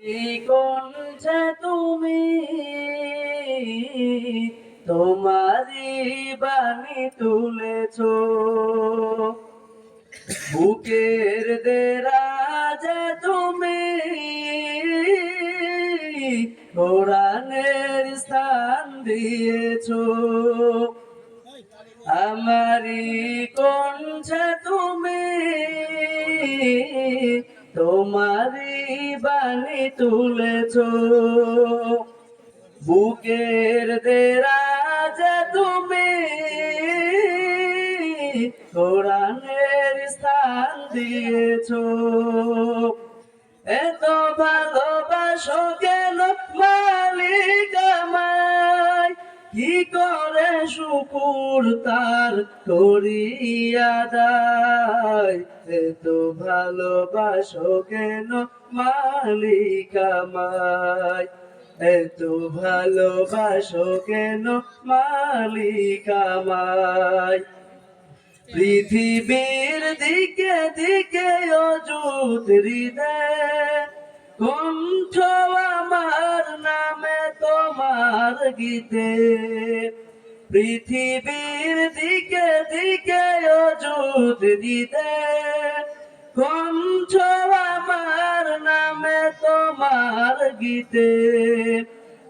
কণ্ঠে তুমি তোমারি বাণী তুলেছো, বুকের দেরাজে তুমি কোরআনের স্থান দিয়েছো। আমারি কণ্ঠে তুমি তোমারি বাণী তুলেছো, বুকের দেরাজে তুমি কোরআনের স্থান দিয়েছো। এত ভালোবাসো কেন মালিক আমায়, কি করে শুকুর তার করিয়া দায়। এত ভালোবাসো কেন মালিক আমায়, এত ভালোবাসো কেন মালিক আমায়। পৃথিবীর দিকে দিকে অযুত হৃদয়, কণ্ঠ আমার নামে তোমার গীতে। পৃথিবীর দিকে দিকে অযুত হৃদয়, কণ্ঠ আমার নামে তোমার গীতে।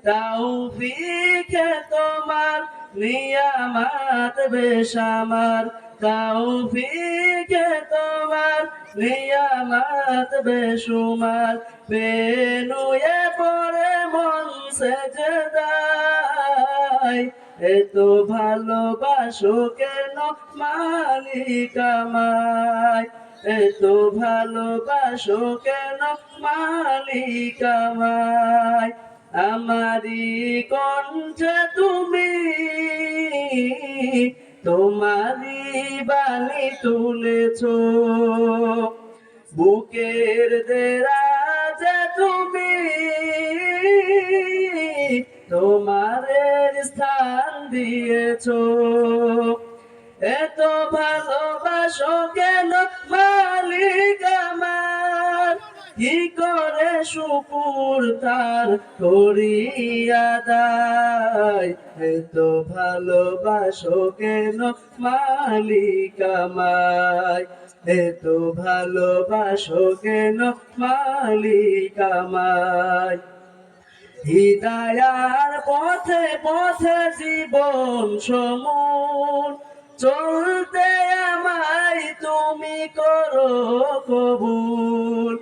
তাওফিকে তোমার নিয়ামত বেশামার, তাওফিকে তোমার নিয়ামত বেশুমার। বেনুয়ে পড়ে মন সেজদায়, এত ভালোবাসো কেন মালিক আমায়, এত ভালোবাসো কেন মালিক আমায়। আমারি কণ্ঠে তুমি তোমারি বাণী তুলেছো, বুকের দেরাজে তুমি তোমারের স্থান দিয়েছো। এত ভালোবাসো কেন মালিক আমার, কি করে শুকুর তার করিয়া দায়। এত ভালোবাসো কেন মালিক আমায়, এত ভালোবাসো কেন মালিক আমায়। হিদায়ার পথে পথে জীবন সমুন, চলতে আমায় তুমি করো কবুল।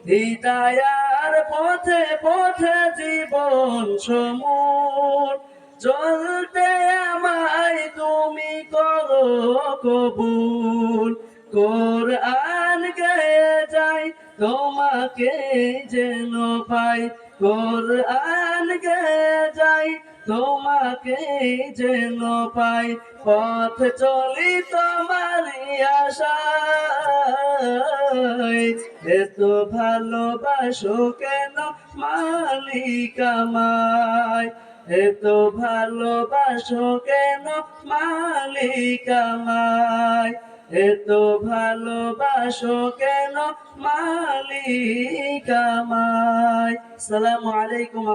হিদায়ার পথে পথে জীবন সমুন, চলতে আমায় তুমি করো কবুল। কোরআন গেয়ে যাই তোমাকে যেন পাই, কোরআন গেয়ে যাই তোমাকে যেন পাই। পথ চলি তোমারই আশায়, এত ভালোবাসো কেন মালিক আমায়, এত ভালোবাসো কেন মালিক আমায়, এত ভালোবাসো কেন মালিক আমায়। আসসালামু আলাইকুম।